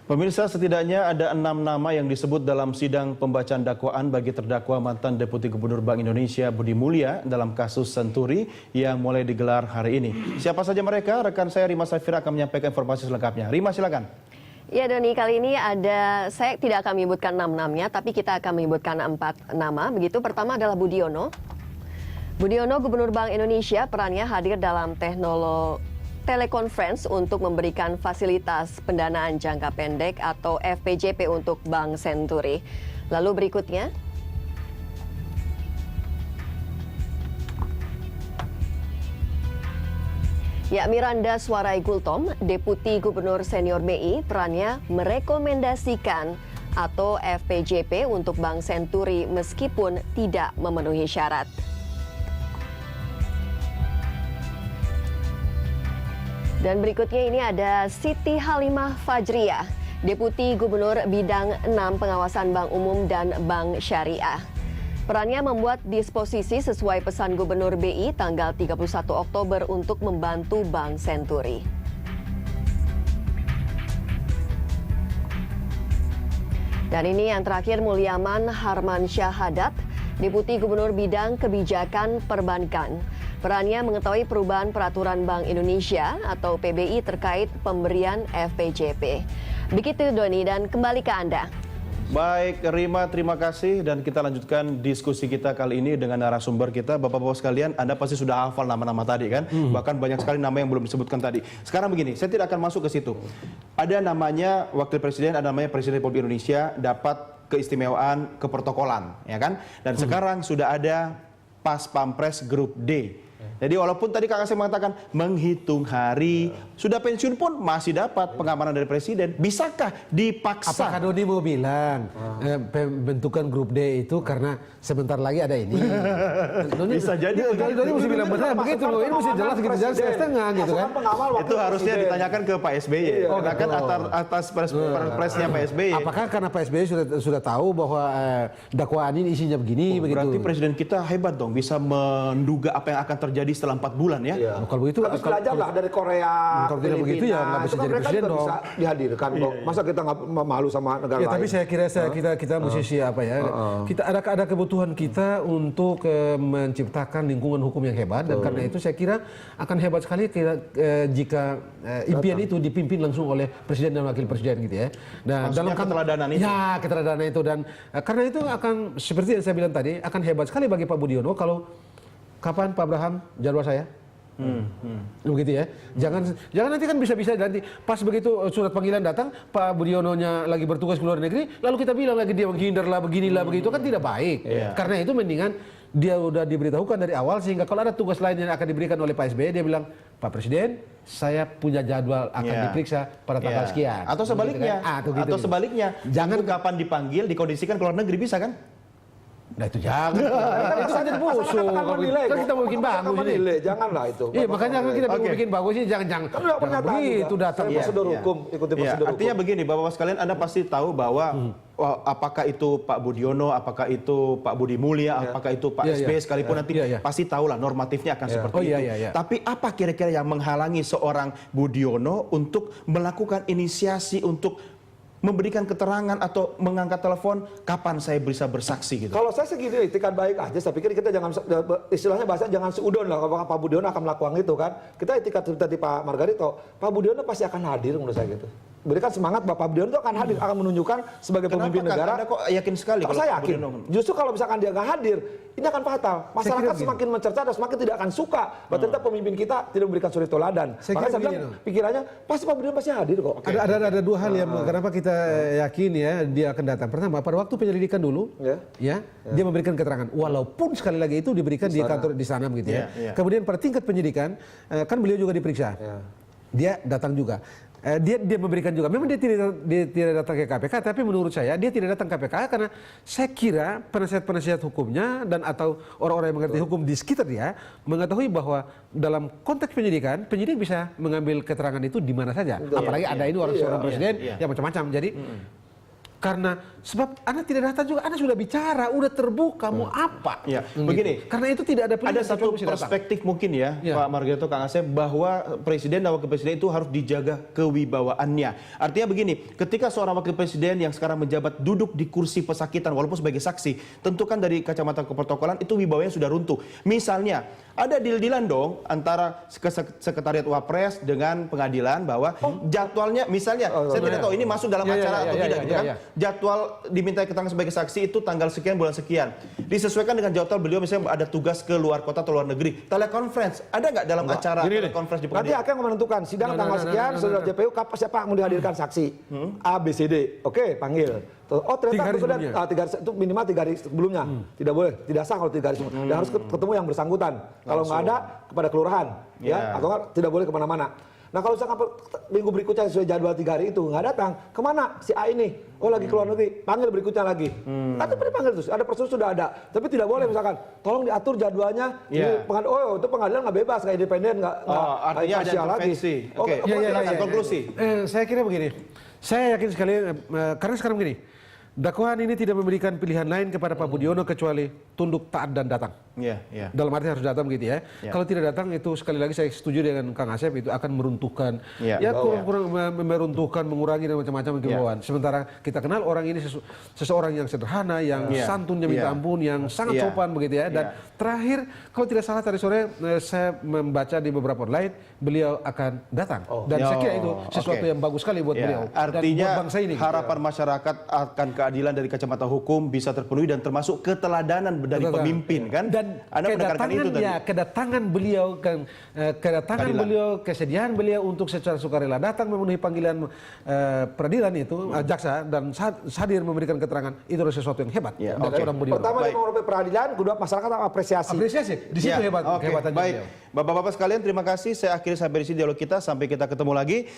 Pemirsa, setidaknya ada 6 nama yang disebut dalam sidang pembacaan dakwaan bagi terdakwa mantan Deputi Gubernur Bank Indonesia Budi Mulya dalam kasus Senturi yang mulai digelar hari ini. Siapa saja mereka? Rekan saya Rima Safira akan menyampaikan informasi selengkapnya. Rima, silakan. Ya Doni, kali ini saya tidak akan menyebutkan 6 namanya, tapi kita akan menyebutkan 4 nama. Begitu, pertama adalah Budiono. Budiono, Gubernur Bank Indonesia, perannya hadir dalam telekonferensi untuk memberikan fasilitas pendanaan jangka pendek atau FPJP untuk Bank Senturi. Lalu berikutnya, ya, Miranda Suarai Gultom, Deputi Gubernur Senior BI, perannya merekomendasikan atau FPJP untuk Bank Senturi meskipun tidak memenuhi syarat. Dan berikutnya ini ada Siti Halimah Fajriah, Deputi Gubernur Bidang 6 Pengawasan Bank Umum dan Bank Syariah. Perannya membuat disposisi sesuai pesan Gubernur BI tanggal 31 Oktober untuk membantu Bank Senturi. Dan ini yang terakhir, Mulyaman Harman Syahadat, Deputi Gubernur Bidang Kebijakan Perbankan. Perannya mengetahui perubahan peraturan Bank Indonesia atau PBI terkait pemberian FPJP. Begitu Doni, dan kembali ke Anda. Baik, Rima, terima kasih. Dan kita lanjutkan diskusi kita kali ini dengan narasumber kita. Bapak-bapak sekalian, Anda pasti sudah hafal nama-nama tadi kan? Bahkan banyak sekali nama yang belum disebutkan tadi. Sekarang begini, saya tidak akan masuk ke situ. Ada namanya Wakil Presiden, ada namanya Presiden Republik Indonesia, dapat keistimewaan keprotokolan, ya kan? Dan sekarang sudah ada Pas Pampres Grup D. Jadi walaupun tadi Kak Kasem mengatakan menghitung hari, sudah pensiun pun masih dapat pengamanan dari Presiden. Bisakah dipaksa? Apakah Doni mau bilang pembentukan grup D itu karena sebentar lagi ada ini? Bisa jadi. Doni mesti bilang benar begitu loh. Ini mesti jelas gitu, jangan setengah gitu kan. Itu harusnya ditanyakan ke Pak SBY. Karena kan atas presnya Pak SBY. Apakah karena Pak SBY sudah tahu bahwa dakwaan ini isinya begini begitu? Berarti Presiden kita hebat dong, bisa menduga apa yang akan terjadi setelah 4 bulan ya. Kalau begitu harus belajarlah dari Korea, kalau tidak begitu ya nggak bisa jadi presiden dong. Bisa dihadirkan kok. Masa kita nggak malu sama negara lain? Tapi saya kira kita mesti siapa ya? Kita ada kebutuhan kita untuk menciptakan lingkungan hukum yang hebat, dan karena itu saya kira akan hebat sekali jika impian itu dipimpin langsung oleh presiden dan wakil presiden gitu ya. Dan dalam keteladanan itu. Ya, keteladanan itu, dan karena itu akan seperti yang saya bilang tadi, akan hebat sekali bagi Pak Budiono kalau kapan Pak Abraham jadwal saya? Begitu ya. Jangan nanti kan bisa-bisa nanti pas begitu surat panggilan datang, Pak Budiono-nya lagi bertugas ke luar negeri, lalu kita bilang lagi dia menghindar lah, beginilah begitu, kan tidak baik. Karena itu mendingan dia udah diberitahukan dari awal, sehingga kalau ada tugas lain yang akan diberikan oleh Pak SBY, dia bilang, Pak Presiden, saya punya jadwal akan diperiksa pada tanggal sekian. Atau sebaliknya. Gitu. Atau sebaliknya. Jangan kapan dipanggil, dikondisikan ke luar negeri, bisa kan? Nah itu jangan. Itu saja musuh. Kan kita mau bikin bagus ini. Janganlah itu. Iya, makanya kita mau bikin bagus ini, jangan begitu datang. Prosedur hukum, ikuti prosedur hukum. Artinya begini, Bapak-bapak sekalian, Anda pasti tahu bahwa apakah itu Pak Budiono, apakah itu Pak Budi Mulya, apakah itu Pak SBY sekalipun nanti pasti tahulah normatifnya akan seperti itu. Tapi apa kira-kira yang menghalangi seorang Budiono untuk melakukan inisiasi untuk memberikan keterangan atau mengangkat telepon kapan saya bisa bersaksi gitu? Kalau saya segini itikat baik aja, saya pikir kita jangan, istilahnya bahasa jangan seudon lah kalau Pak Budiono akan melakukan itu kan. Kita itikat seperti Pak Margarito, Pak Budiono pasti akan hadir menurut saya gitu. Berikan semangat, Bapak Budiono itu akan hadir, akan menunjukkan sebagai pemimpin negara. Anda kok yakin sekali? Kalau saya yakin. Justru kalau misalkan dia nggak hadir, ini akan fatal. Masyarakat semakin mencerca dan semakin tidak akan suka. Berarti pemimpin kita tidak memberikan suri toladan. Makanya saya bilang pikirannya pasti Pak Budiono pasti hadir kok. Ada dua hal yang kenapa kita yakin ya dia akan datang. Pertama, pada waktu penyelidikan dulu, dia memberikan keterangan. Walaupun sekali lagi itu diberikan di kantor di sana begitu ya. Kemudian pada tingkat penyidikan, kan beliau juga diperiksa. Dia datang juga. Dia memberikan juga. Memang dia tidak datang ke KPK, tapi menurut saya dia tidak datang ke KPK karena saya kira penasihat-penasihat hukumnya dan atau orang-orang yang mengerti hukum di sekitar dia mengetahui bahwa dalam konteks penyidikan, penyidik bisa mengambil keterangan itu di mana saja. Apalagi ada ini orang seorang presiden yang macam-macam. Jadi Karena sebab Anda tidak datang juga, Anda sudah bicara, udah terbuka, mau apa? Ya, Gitu. begini. Karena itu tidak ada pilihan. Ada satu kecuali mesti datang. perspektif mungkin ya, Ya. Pak Margarito, Kang Asep, bahwa presiden dan wakil presiden itu harus dijaga kewibawaannya. Artinya begini, ketika seorang wakil presiden yang sekarang menjabat duduk di kursi pesakitan walaupun sebagai saksi, tentu kan dari kacamata keprotokolan itu wibawanya sudah runtuh. Misalnya, ada deal-dealan dong antara sekretariat Wapres dengan pengadilan bahwa jadwalnya misalnya, saya tidak tahu ini masuk dalam acara atau tidak gitu kan. Jadwal diminta keterangan sebagai saksi itu tanggal sekian bulan sekian. Disesuaikan dengan jadwal beliau misalnya ada tugas ke luar kota atau luar negeri. Telekonferensi ada nggak dalam acara telekonferensi di Nanti pengadilan? hakim menentukan sidang tanggal sekian, sudah JPU siapa yang mau dihadirkan saksi. A, B, C, D. Oke, panggil. Oh ternyata itu minimal 3 hari sebelumnya. Tidak boleh, tidak sah kalau 3 hari sebelumnya. Dan harus ketemu yang bersangkutan. Kalau nggak ada, kepada kelurahan. Ya, atau nggak, tidak boleh kemana-mana. Nah kalau misalkan minggu berikutnya sesuai jadwal 3 hari itu nggak datang, kemana si A ini? Oh lagi keluar negeri, panggil berikutnya lagi. Nanti panggil terus, ada prosedur sudah ada. Tapi tidak boleh misalkan, tolong diatur jadwalnya. Oh itu pengadilan nggak bebas, nggak independen, nggak artinya ada intervensi. Oke, konklusi. Saya kira begini, saya yakin sekali, karena sekarang begini, dakwaan ini tidak memberikan pilihan lain kepada Pak Budiono kecuali tunduk, taat, dan datang. Dalam arti harus datang begitu ya. Kalau tidak datang itu sekali lagi saya setuju dengan Kang Asep, itu akan meruntuhkan, kurang meruntuhkan, mengurangi dan macam-macam kewibawaan. Sementara kita kenal orang ini seseorang yang sederhana, yang santunnya minta ampun, yang sangat sopan begitu ya. Dan terakhir, kalau tidak salah tadi sore saya membaca di beberapa online, beliau akan datang. Dan saya kira itu sesuatu yang bagus sekali buat beliau. Artinya dan buat bangsa ini. harapan masyarakat akan keadilan dari kacamata hukum bisa terpenuhi dan termasuk keteladanan dari pemimpin kan? Dan Anda menekankan itu tadi. kedatangan beliau, beliau, kesediaan beliau untuk secara sukarela datang memenuhi panggilan peradilan itu, jaksa, dan hadir memberikan keterangan, itu adalah sesuatu yang hebat. Dari seorang Budiono. Pertama dia menghormati peradilan, kedua masyarakat apresiasi. Di situ hebat, kehebatannya Baik, beliau. Bapak-bapak sekalian terima kasih. Saya akhiri sampai di sini dialog kita. Sampai kita ketemu lagi.